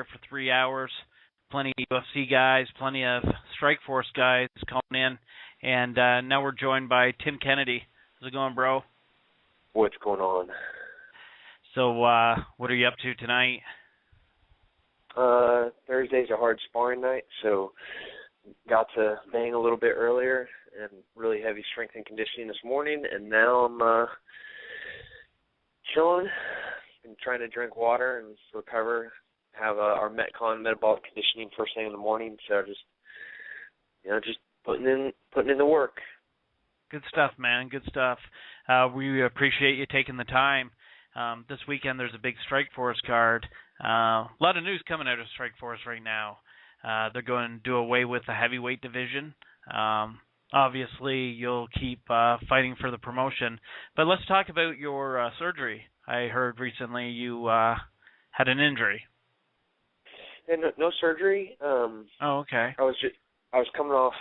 for 3 hours. Plenty of UFC guys, plenty of Strikeforce guys calling in, and now we're joined by Tim Kennedy. How's it going, bro? What's going on? So, what are you up to tonight? Thursday's a hard sparring night, so got to bang a little bit earlier and really heavy strength and conditioning this morning, and now I'm chilling and trying to drink water and recover. Have our Metcon metabolic conditioning first thing in the morning, so just putting in the work. Good stuff, man. Good stuff. We appreciate you taking the time. This weekend there's a big Strikeforce card. A lot of news coming out of Strikeforce right now. They're going to do away with the heavyweight division. Obviously, you'll keep fighting for the promotion. But let's talk about your surgery. I heard recently you had an injury. And no surgery. Oh, okay. I was coming off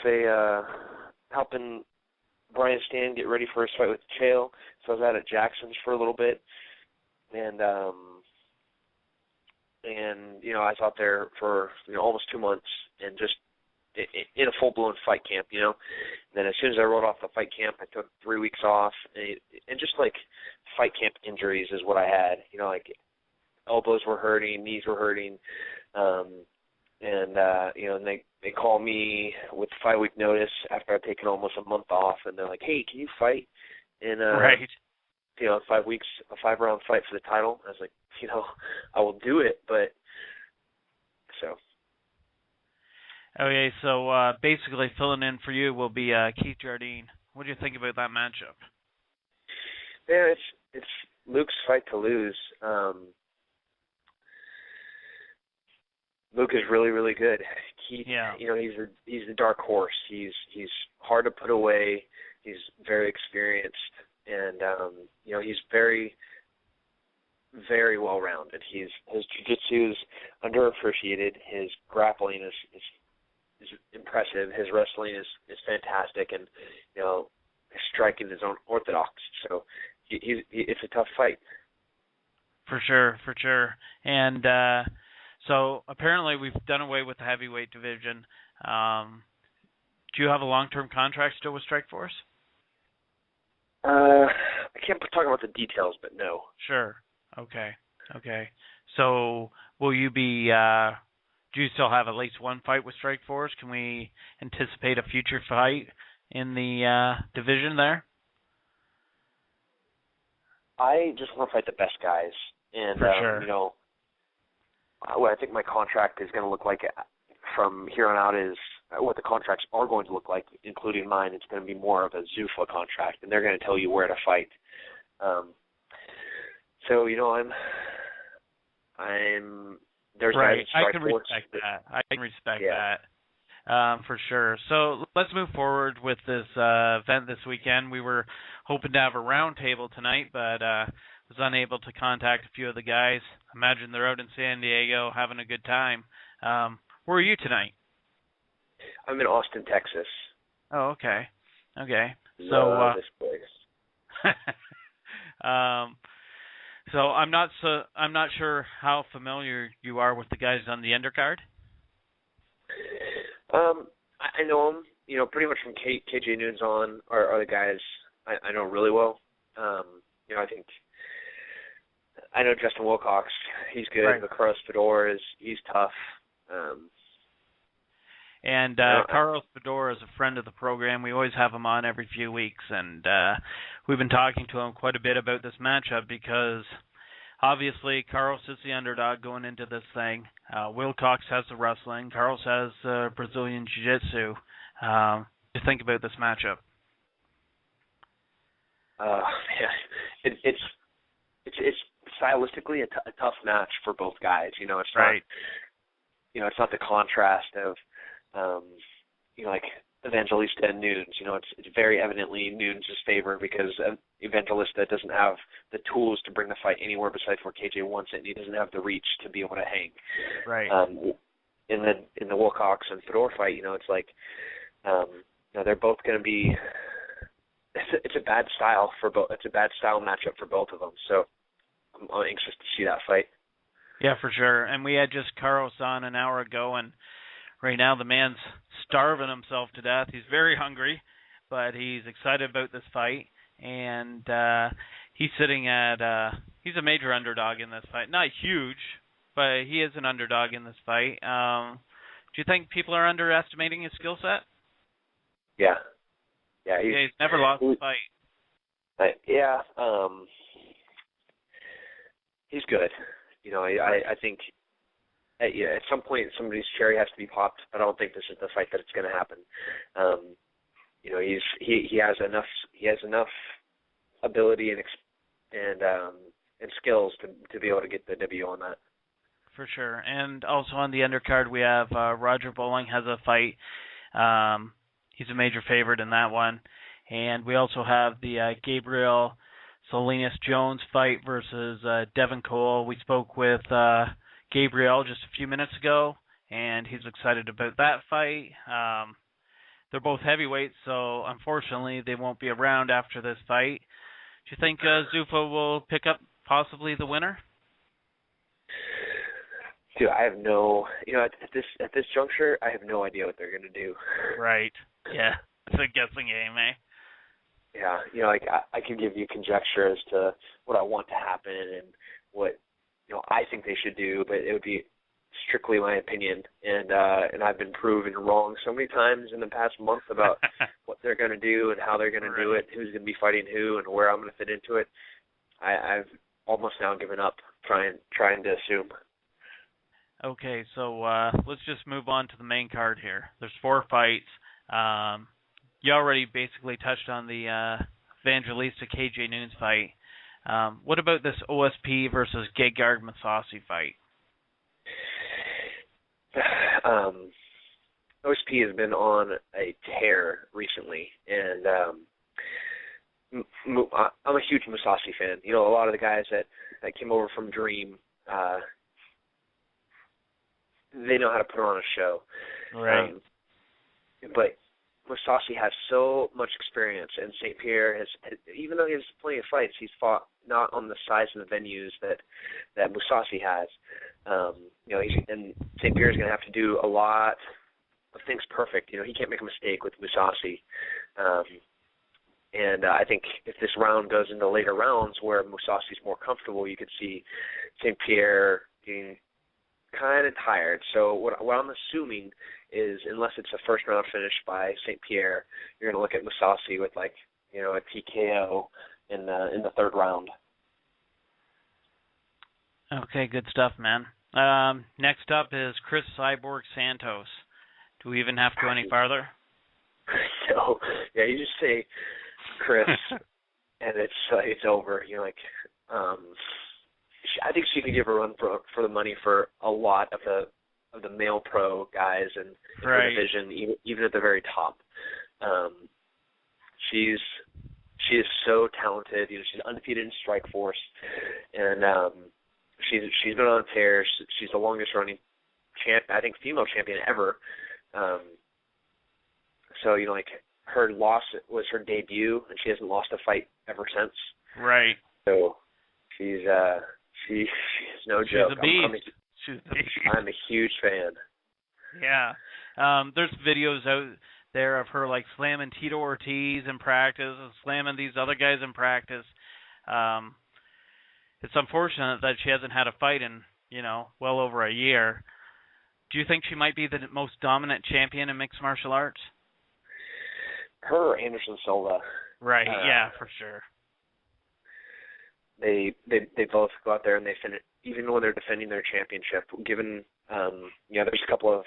helping Brian Stan get ready for his fight with Chael, so I was out at Jackson's for a little bit, and I was out there for almost 2 months, and just in a full-blown fight camp, And then as soon as I rolled off the fight camp, I took 3 weeks off, and just like fight camp injuries is what I had. Like elbows were hurting, knees were hurting. And they call me with 5-week notice after I've taken almost a month off, and they're like, "Hey, can you fight in right. 5 weeks, a 5-round fight for the title?" I was like, I will do it, but so. Okay, so basically filling in for you will be Keith Jardine. What do you think about that matchup? Yeah, it's Luke's fight to lose. Luke is really, really good. Keith, he's the dark horse. He's hard to put away. He's very experienced, and he's very, very well rounded. His jiu-jitsu is underappreciated. His grappling is impressive. His wrestling is fantastic, and his striking is unorthodox. So it's a tough fight. For sure, and. So apparently we've done away with the heavyweight division. Do you have a long-term contract still with Strikeforce? I can't talk about the details, but no. Sure. Okay. So will you be? Do you still have at least one fight with Strikeforce? Can we anticipate a future fight in the division there? I just want to fight the best guys, and for sure. What I think my contract is going to look like from here on out is what the contracts are going to look like, including mine. It's going to be more of a Zuffa contract, and they're going to tell you where to fight. There's right. guys I can respect that. For sure. So let's move forward with this event this weekend. We were hoping to have a round table tonight, but was unable to contact a few of the guys. Imagine they're out in San Diego having a good time. Where are you tonight? I'm in Austin, Texas. Oh, okay. Love this place. So I'm not sure how familiar you are with the guys on the undercard. I know them. Pretty much from KJ Noon's on are the guys I know really well. I think. I know Justin Wilcox. He's good. Right. But Carlos Fedor he's tough. And Carlos Fedor is a friend of the program. We always have him on every few weeks, and we've been talking to him quite a bit about this matchup because obviously Carlos is the underdog going into this thing. Wilcox has the wrestling. Carlos has Brazilian Jiu-Jitsu. What do you think about this matchup? It's stylistically a tough match for both guys. It's not, right. It's not the contrast of, like Evangelista and Nunes. It's very evidently Nunes' favor because Evangelista doesn't have the tools to bring the fight anywhere besides where KJ wants it, and he doesn't have the reach to be able to hang. Right. In the Wilcox and Fedor fight, it's like, they're both going to be. It's a bad style for both. It's a bad style matchup for both of them. So I'm anxious to see that fight. Yeah, for sure. And we had just Carlos on an hour ago, and right now the man's starving himself to death. He's very hungry, but he's excited about this fight, and he's sitting at he's a major underdog in this fight. Not huge, but he is an underdog in this fight. Do you think people are underestimating his skill set? Yeah. He's never lost a fight. He's good. I think at some point somebody's cherry has to be popped, but I don't think this is the fight that it's going to happen. He has enough ability and skills to be able to get the W on that. For sure. And also on the undercard we have Roger Bowling has a fight. He's a major favorite in that one. And we also have the Gabriel Salinas Jones fight versus Devin Cole. We spoke with Gabriel just a few minutes ago, and he's excited about that fight. They're both heavyweights, so unfortunately they won't be around after this fight. Do you think Zuffa will pick up possibly the winner? Dude, I have no, at this juncture, I have no idea what they're going to do. Right. Yeah. It's a guessing game, eh? Yeah. I can give you conjecture as to what I want to happen and what, I think they should do, but it would be strictly my opinion. And I've been proven wrong so many times in the past month about what they're going to do and how they're going to do it, who's going to be fighting who, and where I'm going to fit into it. I've almost now given up trying to assume. Okay, so let's just move on to the main card here. There's 4 fights. You already basically touched on the Evangelista KJ Noons fight. What about this OSP versus Gegard Mousasi fight? OSP has been on a tear recently, and I'm a huge Mousasi fan. A lot of the guys that came over from Dream, they know how to put on a show. Right. But Mousasi has so much experience, and St. Pierre has, even though he has plenty of fights, he's fought not on the size of the venues that Mousasi has. And St. Pierre is going to have to do a lot of things perfect. He can't make a mistake with Mousasi. And I think if this round goes into later rounds where Mousasi's more comfortable, you could see St. Pierre being kind of tired. So what I'm assuming is, unless it's a first round finish by St. Pierre, you're going to look at Mousasi with a TKO in the third round. Okay, good stuff, man. Next up is Chris Cyborg Santos. Do we even have to go any farther? No. Yeah, you just say Chris, and it's over. I think she could give a run for the money for a lot of the male pro guys in her division, even at the very top. She is so talented. She's undefeated in Strikeforce, and she's been on a tear. She's the longest running female champion ever. So her loss was her debut, and she hasn't lost a fight ever since. Right. So she's no joke. She's a beast. She's a beast. I'm a huge fan. Yeah. There's videos out there of her slamming Tito Ortiz in practice and slamming these other guys in practice. It's unfortunate that she hasn't had a fight in, well over a year. Do you think she might be the most dominant champion in mixed martial arts? Her or Anderson Silva. Right, yeah, for sure. They both go out there and they finish, even when they're defending their championship. Given, there's a couple of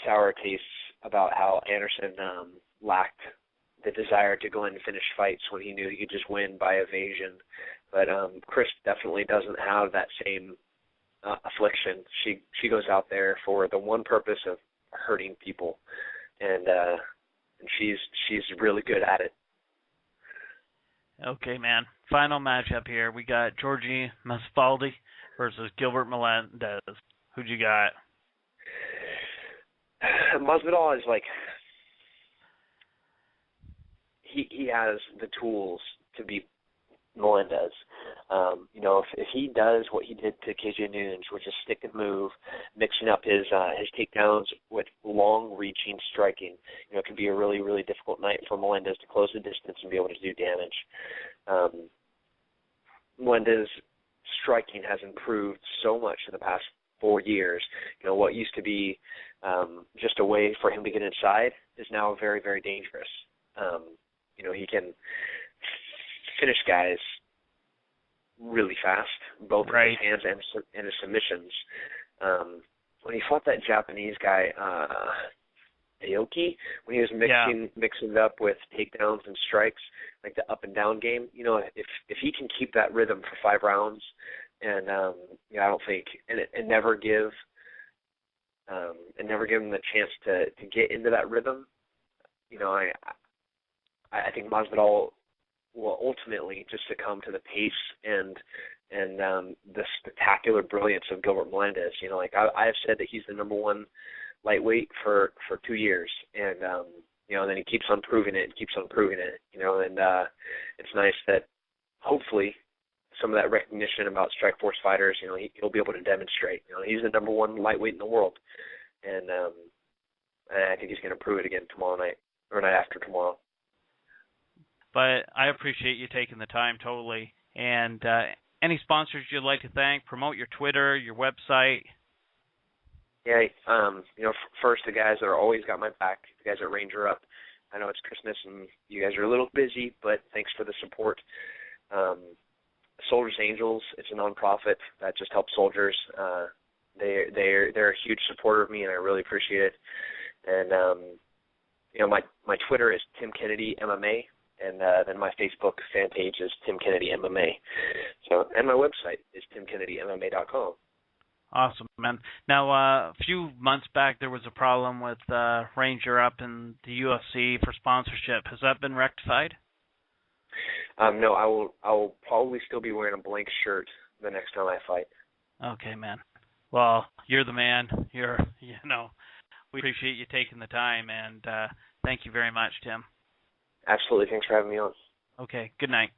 sour tastes about how Anderson lacked the desire to go in and finish fights when he knew he could just win by evasion. But Chris definitely doesn't have that same affliction. She goes out there for the one purpose of hurting people, and she's really good at it. Okay, man. Final matchup here. We got Georgie Masvidal versus Gilbert Melendez. Who'd you got? Masvidal is he has the tools to beat Melendez. If he does what he did to KJ Noons, which is stick and move, mixing up his takedowns with long-reaching striking, it can be a really, really difficult night for Melendez to close the distance and be able to do damage. Melendez striking has improved so much in the past 4 years. What used to be just a way for him to get inside is now very, very dangerous. He can finish guys really fast, both with his hands and his submissions. When he fought that Japanese guy, Aoki, when he was mixing it up with takedowns and strikes, like the up and down game, if he can keep that rhythm for 5 rounds, and I don't think and never give him the chance to get into that rhythm, I think Masvidal will ultimately just succumb to the pace and the spectacular brilliance of Gilbert Melendez. I have said that he's the number 1 lightweight for 2 years, and then he keeps on proving it, and it's nice that hopefully some of that recognition about Strikeforce fighters, he'll be able to demonstrate. He's the number 1 lightweight in the world, and I think he's going to prove it again tomorrow night or night after tomorrow. But I appreciate you taking the time totally. And any sponsors you'd like to thank? Promote your Twitter, your website. Yeah, first, the guys that are always got my back, the guys at Ranger Up. I know it's Christmas and you guys are a little busy, but thanks for the support. Soldiers Angels, it's a nonprofit that just helps soldiers. They're a huge supporter of me, and I really appreciate it. And my Twitter is Tim Kennedy MMA. And then my Facebook fan page is Tim Kennedy MMA. And my website is timkennedymma.com. Awesome, man. Now, a few months back, there was a problem with Ranger Up and the UFC for sponsorship. Has that been rectified? No, I will probably still be wearing a blank shirt the next time I fight. Okay, man. Well, you're the man. We appreciate you taking the time, and thank you very much, Tim. Absolutely. Thanks for having me on. Okay. Good night.